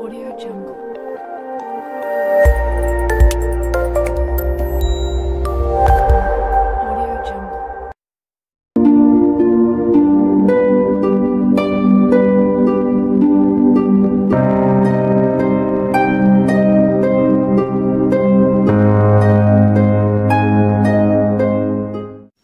Audio Jungle. Audio Jungle.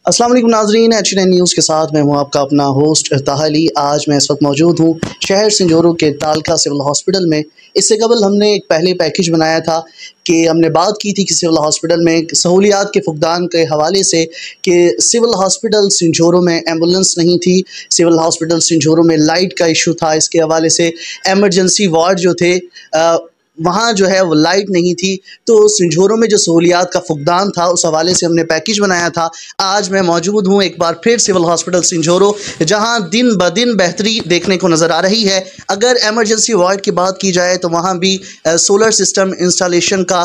अस्सलाम वालेकुम नाज़रीन, H9 न्यूज़ के साथ मैं हूं आपका अपना होस्ट ताहली। आज मैं इस वक्त मौजूद हूं शहर संजोरो के तालका सिविल हॉस्पिटल में। इससे कबल हमने एक पहले पैकेज बनाया था कि हमने बात की थी कि सिविल हॉस्पिटल में सहूलियात के फुकदान के हवाले से कि सिविल हॉस्पिटल संजोरो में एम्बुलेंस नहीं थी, सिविल हॉस्पिटल संजोरो में लाइट का इशू था। इसके हवाले से एमरजेंसी वार्ड जो थे वहाँ जो है वो लाइट नहीं थी, तो संजोरो में जो सहूलियात का फुकदान था उस हवाले से हमने पैकेज बनाया था। आज मैं मौजूद हूँ एक बार फिर सिविल हॉस्पिटल संजोरो, जहाँ दिन ब दिन बेहतरी देखने को नज़र आ रही है। अगर एमरजेंसी वार्ड की बात की जाए तो वहाँ भी सोलर सिस्टम इंस्टॉलेशन का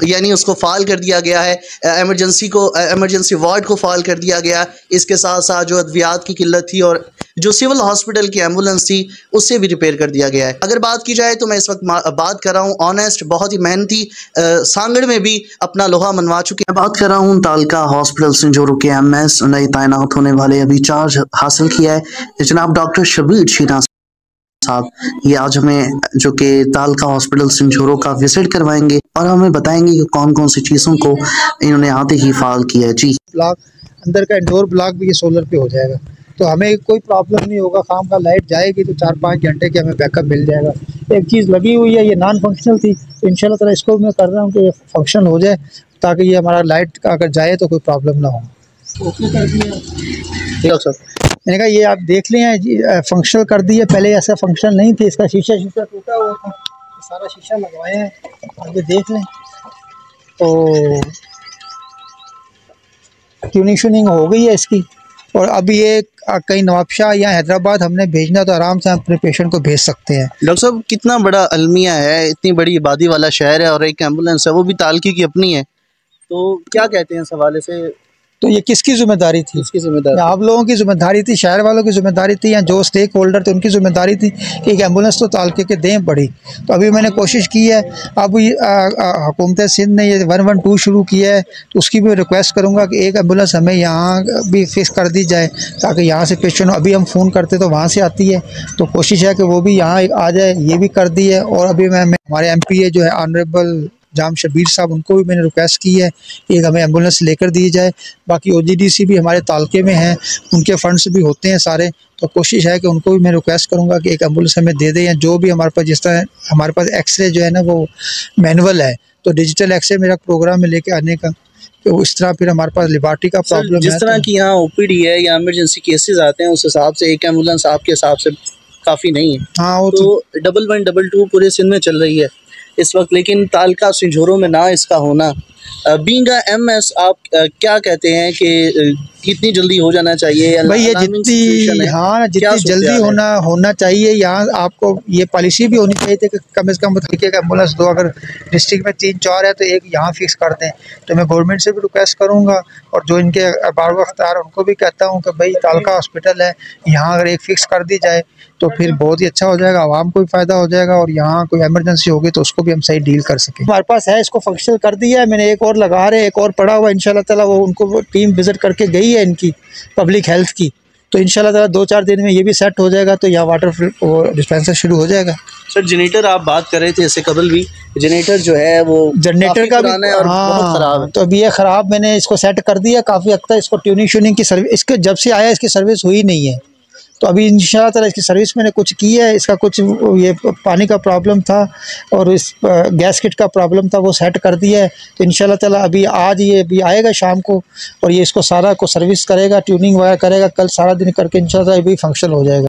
यानी उसको फ़ाल कर दिया गया है, एमरजेंसी वार्ड को फ़ाल कर दिया गया। इसके साथ साथ जो अद्वियात की किल्लत थी और जो सिविल हॉस्पिटल की एम्बुलेंस थी उससे भी रिपेयर कर दिया गया है। अगर बात की जाए तो मैं इस वक्त बात कर रहा हूँ ऑनेस्ट, बहुत ही मेहनती सांगड़ में भी अपना लोहा मनवा चुके हैं। बात कर रहा हूँ तालका हॉस्पिटल संजोरो के एमएस नए तैनात होने वाले, अभी चार्ज हासिल किया है जनाब डॉक्टर शबीर शीना साहब। ये आज हमें जो कि तालका हॉस्पिटल संजोरो का विजिट करवाएंगे और हमें बताएंगे कि कौन कौन सी चीज़ों को इन्होंने आते ही फाल किया है। जी, ब्लॉक अंदर का इंडोर ब्लॉक भी ये सोलर पे हो जाएगा, तो हमें कोई प्रॉब्लम नहीं होगा। काम का लाइट जाएगी तो 4-5 घंटे के हमें बैकअप मिल जाएगा। एक चीज़ लगी हुई है, ये नॉन फंक्शनल थी, तो इंशाल्लाह ताला इसको मैं कर रहा हूँ कि ये फंक्शनल हो जाए, ताकि ये हमारा लाइट अगर जाए तो कोई प्रॉब्लम ना हो। ओके कर दिया ठीक है सर। मैंने कहा ये आप देख लें, फंक्शनल कर दिया। पहले ऐसा फंक्शनल नहीं थे, इसका शीशा टूटा हुआ था, सारा शीशा लगवाए हैं, आगे देख लें। तो ट्यूनिंग शूनिंग हो गई है इसकी, और अभी ये कहीं नवाबशाह या हैदराबाद हमने भेजना तो आराम से हम अपने पेशेंट को भेज सकते हैं। डॉक्टर साहब कितना बड़ा अलमिया है, इतनी बड़ी आबादी वाला शहर है और एक एम्बुलेंस है वो भी तालकी की अपनी है, तो क्या कहते हैं इस हवाले से? तो ये किसकी जिम्मेदारी थी? किसकी जिम्मेदारी? आप लोगों की जिम्मेदारी थी, शहर वालों की जिम्मेदारी थी, या जो स्टेक होल्डर थे उनकी जिम्मेदारी थी कि एक एम्बुलेंस तो तालके के दें पड़ी। तो अभी मैंने कोशिश की है, अब हुकूमत सिंध ने ये 112 शुरू किया है, तो उसकी भी रिक्वेस्ट करूँगा कि एक एम्बुलेंस हमें यहाँ भी फिक्स कर दी जाए, ताकि यहाँ से पेशेंट, अभी हम फ़ोन करते तो वहाँ से आती है, तो कोशिश है कि वो भी यहाँ आ जाए, ये भी कर दी है। और अभी मैं हमारे MPA जो है ऑनरेबल जाम शबीर साहब, उनको भी मैंने रिक्वेस्ट की है कि एक हमें एम्बुलेंस लेकर दी जाए। बाकी OGDC भी हमारे तालके में हैं, उनके फंड्स भी होते हैं सारे, तो कोशिश है कि उनको भी मैं रिक्वेस्ट करूंगा कि एक एम्बुलेंस हमें दे दें। या जो भी हमारे पास, जिस तरह हमारे पास एक्सरे जो है ना वो मैनुअल है, तो डिजिटल एक्सरे मेरा प्रोग्राम में लेके आने का, तो इस तरह फिर हमारे पास लिबार्टी का प्रॉब्लम है। जिस तरह की यहाँ OPD है या इमरजेंसी केसेस आते हैं, उस हिसाब से एक एम्बुलेंस आपके हिसाब से काफ़ी नहीं है। हाँ, वो तो 1112 पूरे सिंध में चल रही है इस वक्त, लेकिन तालका संजोरो में ना इसका होना। बीइंग MS आप क्या कहते हैं कि कितनी जल्दी हो जाना चाहिए? भाई ये जितनी जल्दी होना चाहिए। यहाँ आपको ये पॉलिसी भी होनी चाहिए थी कि कम से कम तरीके का एम्बुलेंस दो। अगर डिस्ट्रिक्ट में 3-4 है तो एक यहाँ फिक्स कर दें। तो मैं गवर्नमेंट से भी रिक्वेस्ट करूँगा, और जो इनके बार अख्तियार उनको भी कहता हूँ कि भाई तालका हॉस्पिटल है, यहाँ अगर एक फ़िक्स कर दी जाए तो फिर बहुत ही अच्छा हो जाएगा, आवाम को भी फ़ायदा हो जाएगा, और यहाँ कोई एमरजेंसी होगी तो उसको भी हम सही डील कर सकें। हमारे पास है, इसको फंक्शनल कर दिया है, मैंने एक और लगा रहे, एक और पड़ा हुआ इंशाल्लाह ताला। वो उनको टीम विज़िट करके गई है इनकी पब्लिक हेल्थ की, तो इंशाल्लाह ताला 2-4 दिन में ये भी सेट हो जाएगा, तो यहाँ वाटर डिस्पेंसर शुरू हो जाएगा। सर जनरेटर आप बात कर रहे थे इससे कबल भी, जनरेटर जो है वो जनरेटर का भी और बहुत ख़राब है, तो अभी ये ख़राब, मैंने इसको सेट कर दिया काफ़ी हद तक। इसको ट्यूनिंग शूनिंग की सर्विस, इसके जब से आया इसकी सर्विस हुई नहीं है, तो अभी इंशाल्लाह ताला इसकी सर्विस मैंने कुछ की है। इसका कुछ ये पानी का प्रॉब्लम था और इस गैस किट का प्रॉब्लम था, वो सेट कर दिया है। तो इंशाल्लाह ताला अभी आज ये अभी आएगा शाम को, और ये इसको सारा को सर्विस करेगा, ट्यूनिंग वगैरह करेगा, कल सारा दिन करके इंशाल्लाह अभी फंक्शन हो जाएगा।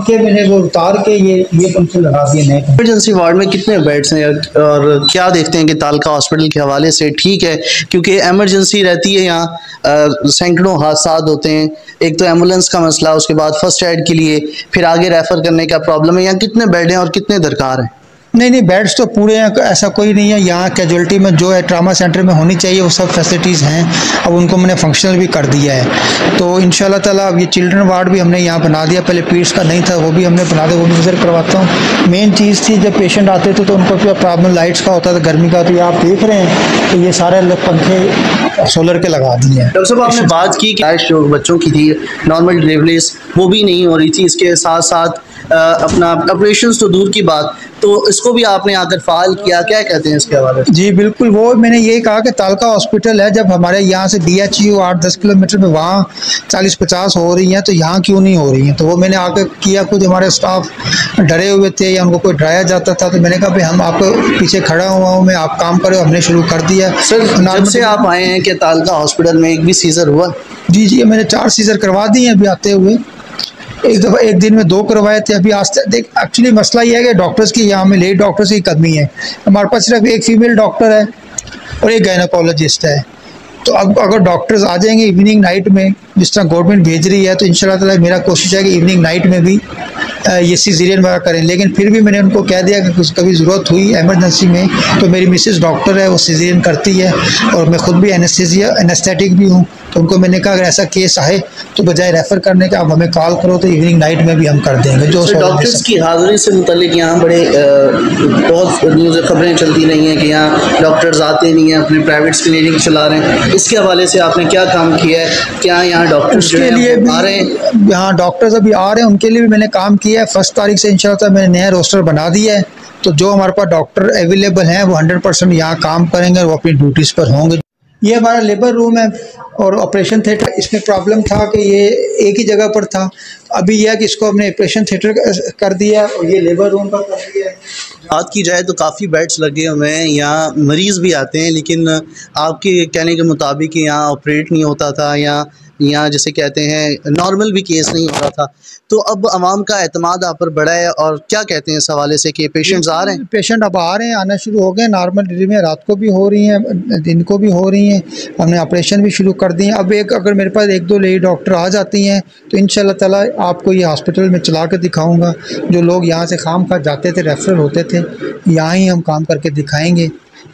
मैंने वो उतार के ये फंक्शन लगा दिए नए। इमरजेंसी वार्ड में कितने बेड्स हैं और क्या देखते हैं कि तालका हॉस्पिटल के हवाले से ठीक है? क्योंकि एमरजेंसी रहती है यहाँ, सैकड़ों हादसा होते हैं। एक तो एम्बुलेंस का मसला, उसके बाद फर्स्ट एड के लिए फिर आगे रेफ़र करने का प्रॉब्लम है। यहाँ कितने बेड हैं और कितने दरकार हैं? नहीं, बेड्स तो पूरे हैं, ऐसा कोई नहीं है। यहाँ कैजुअलिटी में जो है ट्रामा सेंटर में होनी चाहिए वो सब फैसिलिटीज़ हैं। अब उनको मैंने फंक्शनल भी कर दिया है। तो इंशाल्लाह ताला अब ये चिल्ड्रन वार्ड भी हमने यहाँ बना दिया, पहले पीड्स का नहीं था, वो भी हमने बना दिया, वो भी विजिट करवाता हूँ। मेन चीज़ थी जब पेशेंट आते थे तो उनको क्या प्रॉब्लम लाइट्स का होता था, गर्मी का। तो ये आप देख रहे हैं तो ये सारे पंखे सोलर के लगा दिए हैं। डॉक्टर साहब, आपने बात की कि जो बच्चों की थी नॉर्मल डिलीवरीज वो भी नहीं हो रही थी, इसके साथ साथ अपना ऑपरेशंस तो दूर की बात, तो इसको भी आपने आकर फ़ाल किया, क्या कहते हैं इसके हवाले से? जी बिल्कुल, वो मैंने ये कहा कि तालका हॉस्पिटल है, जब हमारे यहाँ से DHU 8-10 किलोमीटर में वहाँ 40-50 हो रही हैं तो यहाँ क्यों नहीं हो रही हैं। तो वो मैंने आकर किया, कुछ हमारे स्टाफ डरे हुए थे या उनको कोई डराया जाता था, तो मैंने कहा भाई हम आपको पीछे खड़ा हुआ हूँ मैं, आप काम करो। हमने शुरू कर दिया। सर, जब से आप आए हैं कि तालका हॉस्पिटल में एक भी सीज़र हुआ? जी, मैंने 4 सीज़र करवा दिए हैं अभी आते हुए। एक दिन में 2 करवाए थे। अभी आज देख, एक्चुअली मसला ये है कि डॉक्टर्स की यहाँ में लेडी डॉक्टर्स की कमी है। हमारे पास सिर्फ एक फीमेल डॉक्टर है और एक गायनोकोलॉजिस्ट है। तो अब अगर डॉक्टर्स आ जाएंगे इवनिंग नाइट में, जिस तरह गवर्नमेंट भेज रही है, तो इंशाल्लाह ताला मेरा कोशिश है कि इवनिंग नाइट में भी ये सीज़ेरियन वगैरह करें। लेकिन फिर भी मैंने उनको कह दिया कि कुछ कभी ज़रूरत हुई एमरजेंसी में तो मेरी मिसेस डॉक्टर है, वो सीज़ेरियन करती है, और मैं खुद भी एनेस्थेटिक भी हूँ। तो उनको मैंने कहा अगर ऐसा केस आए तो बजाय रेफ़र करने के आप हमें कॉल करो, तो इवनिंग नाइट में भी हम कर देंगे। जो डॉक्टर्स की हाज़िरी से मुतल्लिक यहाँ बड़े बहुत न्यूज़ खबरें चलती रही हैं कि यहाँ डॉक्टर्स आते नहीं हैं, अपने प्राइवेट क्लिनिक चला रहे हैं। इसके हवाले से आपने क्या काम किया है? क्या यहाँ डॉक्टर्स के लिए भी आ रहे हैं? यहाँ डॉक्टर्स अभी आ रहे हैं, उनके लिए भी मैंने काम किया है। 1 तारीख से इंशाल्लाह मैंने नया रोस्टर बना दिया है। तो जो हमारे पास डॉक्टर अवेलेबल हैं वो 100% यहाँ काम करेंगे और वो अपनी ड्यूटीज़ पर होंगे। ये हमारा लेबर रूम है और ऑपरेशन थिएटर। इसमें प्रॉब्लम था कि ये एक ही जगह पर था। अभी यह है कि इसको हमने ऑपरेशन थिएटर कर दिया और ये लेबर रूम पर कर दिया है। बात की जाए तो काफ़ी बेड्स लगे हुए हैं, यहाँ मरीज़ भी आते हैं, लेकिन आपके कहने के मुताबिक यहाँ ऑपरेट नहीं होता था, यहाँ जैसे कहते हैं नॉर्मल भी केस नहीं हो रहा था। तो अब आवाम का एतमाद आप पर बढ़ा है, और क्या कहते हैं इस हवाले से कि पेशेंट्स आ रहे हैं? पेशेंट अब आ रहे हैं, आना शुरू हो गए। नॉर्मल डिलीवरी रात को भी हो रही हैं, दिन को भी हो रही हैं। हमने ऑपरेशन भी शुरू कर दिए। अब अगर मेरे पास 1-2 लेडी डॉक्टर आ जाती हैं तो इंशाल्लाह ताला आपको ये हॉस्पिटल में चला कर दिखाऊँगा। जो लोग यहाँ से खाम खा जाते थे, रेफरल होते थे, यहाँ ही हम काम करके दिखाएँगे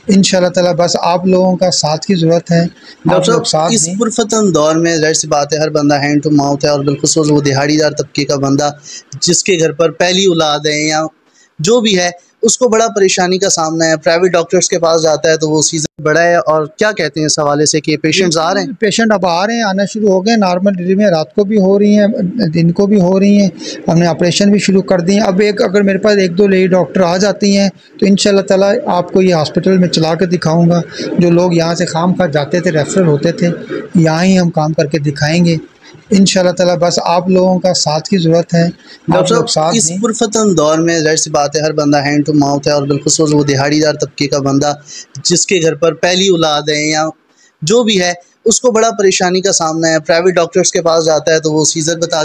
इंशाल्लाह ताला। बस आप लोगों का साथ की ज़रूरत है। डॉक्टर साहब, इस पुरफतन दौर में ज़ाहिर सी बात है हर बंदा हैंड टू माउथ है, और बिल्कुल वो दिहाड़ीदार तबके का बंदा जिसके घर पर पहली औलाद है या जो भी है, उसको बड़ा परेशानी का सामना है। प्राइवेट डॉक्टर्स के पास जाता है तो वो सीज़न बड़ा है, और क्या कहते हैं इस हवाले से कि पेशेंट्स आ रहे हैं? पेशेंट अब आ रहे हैं, आना शुरू हो गए। नॉर्मल डिलीवरी रात को भी हो रही हैं, दिन को भी हो रही हैं। हमने ऑपरेशन भी शुरू कर दिए। अब अगर मेरे पास 1-2 लेडी डॉक्टर आ जाती हैं तो इंशाल्लाह ताला आपको ये हॉस्पिटल में चला कर दिखाऊँगा। जो लोग यहाँ से खाम खा जाते थे, रेफरल होते थे, यहाँ ही हम काम करके दिखाएँगे इंशाल्लाह ताला। बस आप लोगों का साथ की ज़रूरत है। डॉक्टर साहब, इस पुरफतन दौर में ज़ाहिर सी बात है हर बंदा हैंड टू माउथ है, और बिल्कुल वो दिहाड़ीदार तबके का बंदा जिसके घर पर पहली औलाद है या जो भी है, उसको बड़ा परेशानी का सामना है। प्राइवेट डॉक्टर्स के पास जाता है तो वो सीज़र बता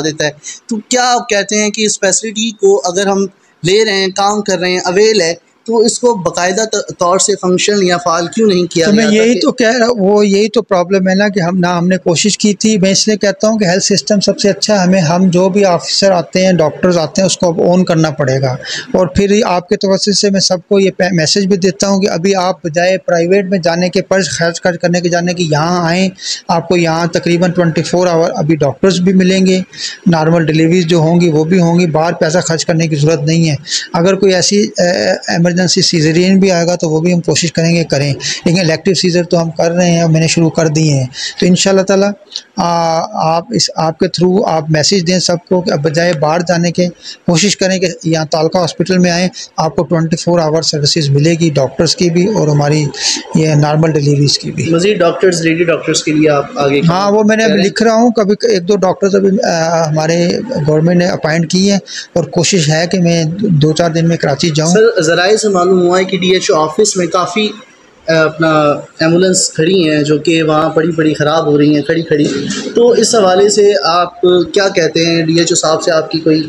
देता है। तो क्या आप कहते हैं कि इस फैसिलिटी को अगर हम ले रहे हैं, काम कर रहे हैं, अवेल है, तो इसको बाकायदा तौर से फंक्शन या फाल क्यों नहीं किया? तो मैं यही तो कह रहा हूँ, यही तो प्रॉब्लम है ना कि हमने कोशिश की थी। मैं इसलिए कहता हूँ कि हेल्थ सिस्टम सबसे अच्छा हमें, हम जो भी ऑफिसर आते हैं, डॉक्टर्स आते हैं, उसको अब ऑन करना पड़ेगा। और फिर आपके तवज्जो से मैं सबको ये मैसेज भी देता हूँ कि अभी आप बजाय प्राइवेट में जाने के, खर्च करने के जाने की, यहाँ आएँ। आपको यहाँ तकरीबन 24 आवर अभी डॉक्टर्स भी मिलेंगे, नॉर्मल डिलीवरीज जो होंगी वो भी होंगी। बाहर पैसा खर्च करने की ज़रूरत नहीं है। अगर कोई ऐसी इमरजेंसी सीजरियन भी आएगा तो वो भी हम कोशिश करें, लेकिन इलेक्टिव सीजर तो हम कर रहे हैं, मैंने शुरू कर दिए हैं। तो इंशाल्लाह ताला आपके थ्रू आप मैसेज दें सबको कि अब बजाय बाहर जाने के कोशिश करें कि यहाँ तालका हॉस्पिटल में आएँ। आपको 24 आवर सर्विसेज मिलेगी, डॉक्टर्स की भी और हमारी ये नॉर्मल डिलीवरीज की भी। मज़ीद डॉक्टर्स, लेडी डॉक्टर्स के लिए आप आगे? हाँ, वो मैंने अभी लिख रहा हूँ। कभी 1-2 डॉक्टर्स अभी हमारे गवर्नमेंट ने अपॉइंट की है, और कोशिश है कि मैं 2-4 दिन में कराची जाऊँ। सर, ज़राए से मालूम हुआ है कि DHO ऑफिस में काफ़ी अपना एम्बुलेंस खड़ी हैं जो कि वहाँ पड़ी ख़राब हो रही हैं, खड़ी। तो इस हवाले से आप क्या कहते हैं? DHO साहब से आपकी कोई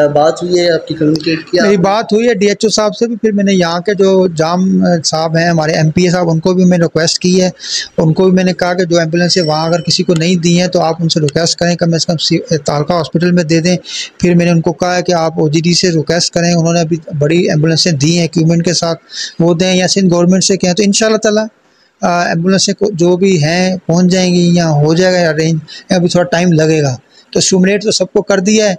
बात हुई है आपकी कम्युनिकेट किया? मेरी बात हुई है DHO साहब से भी, फिर मैंने यहाँ के जो जाम साहब हैं हमारे MPA साहब, उनको भी मैंने रिक्वेस्ट की है। उनको भी मैंने कहा कि जो एम्बुलेंस है वहाँ अगर किसी को नहीं दी हैं तो आप उनसे रिक्वेस्ट करें कम से कम तालका हॉस्पिटल में दे दें। फिर मैंने उनको कहा है कि आप OGD से रिक्वेस्ट करें, उन्होंने अभी बड़ी एम्बुलेंसें दी हैं इक्विपमेंट के साथ, वो दें, या सिंध गवर्नमेंट से कहें तो इंशाल्लाह ताला एम्बुलेंसें जो भी हैं पहुँच जाएंगी या हो जाएगा अरेंज। अभी थोड़ा टाइम लगेगा, तो स्टिमुलेट तो सबको कर दिया है।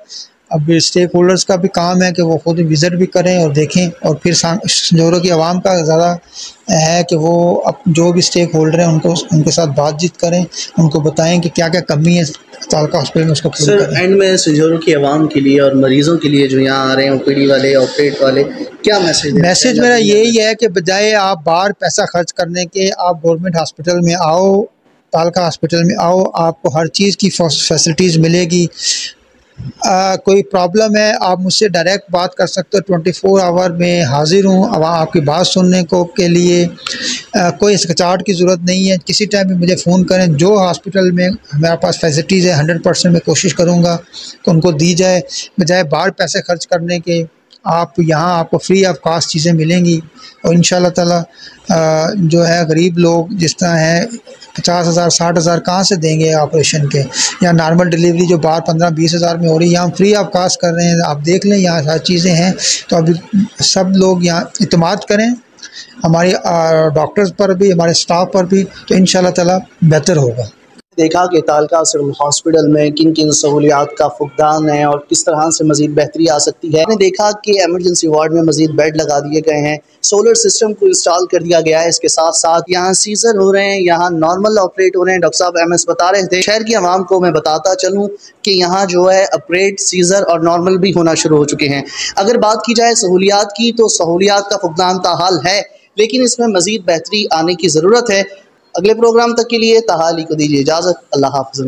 अब स्टेक होल्डर्स का भी काम है कि वो खुद विज़िट भी करें और देखें, और फिर संजौरों की आवाम का ज़्यादा है कि वो अब जो भी स्टेक होल्डर हैं उनके साथ बातचीत करें, उनको बताएं कि क्या क्या कमी है तालका हॉस्पिटल में, उसको पूरी करें। एंड में संजौरों की आवाम के लिए और मरीज़ों के लिए जो यहाँ आ रहे हैं OPD वाले, ऑपरेट वाले, क्या मैसेज मेरा यही है कि बजाय आप बाहर पैसा खर्च करने के, आप गवर्नमेंट हॉस्पिटल में आओ, तालका हॉस्पिटल में आओ, आपको हर चीज़ की फैसिलिटीज़ मिलेगी। कोई प्रॉब्लम है आप मुझसे डायरेक्ट बात कर सकते हो, 24 आवर में हाजिर हूँ अब आपकी बात सुनने को के लिए। कोई हिचकिचाहट की ज़रूरत नहीं है, किसी टाइम भी मुझे फ़ोन करें। जो हॉस्पिटल में हमारे पास फैसिलिटीज़ है 100% मैं कोशिश करूँगा कि उनको दी जाए, बजाय बाहर पैसे खर्च करने के। आप यहाँ आपको फ्री ऑफ कास्ट चीज़ें मिलेंगी, और इंशाल्लाह ताला जो है गरीब लोग जिस तरह हैं 50,000 60,000 कहाँ से देंगे ऑपरेशन के, या नॉर्मल डिलीवरी जो बाहर 15-20 हज़ार में हो रही है, यहाँ फ्री ऑफ कास्ट कर रहे हैं। आप देख लें यहाँ सारी चीज़ें हैं, तो अभी सब लोग यहाँ इत्मीनान करें हमारे डॉक्टर्स पर भी, हमारे स्टाफ पर भी, तो इंशाल्लाह ताला बेहतर होगा। देखा कि तालका सिविल हॉस्पिटल में किन किन सहूलियात का फुकदान है और किस तरह से मज़ीद बेहतरी आ सकती है। हमने देखा कि एमरजेंसी वार्ड में मज़ीद बेड लगा दिए गए हैं, सोलर सिस्टम को इंस्टॉल कर दिया गया है। इसके साथ साथ यहाँ सीजर हो रहे हैं, यहाँ नॉर्मल ऑपरेट हो रहे हैं। डॉक्टर साहब MS बता रहे थे। शहर की आवाम को मैं बताता चलूँ कि यहाँ जो है ऑपरेट, सीजर और नॉर्मल भी होना शुरू हो चुके हैं। अगर बात की जाए सहूलियात की, तो सहूलियात का फुकदान ताहाल है, लेकिन इसमें मज़ीद बेहतरी आने की ज़रूरत है। अगले प्रोग्राम तक के लिए ताहाली को दीजिए इजाज़त। अल्लाह हाफ़िज़।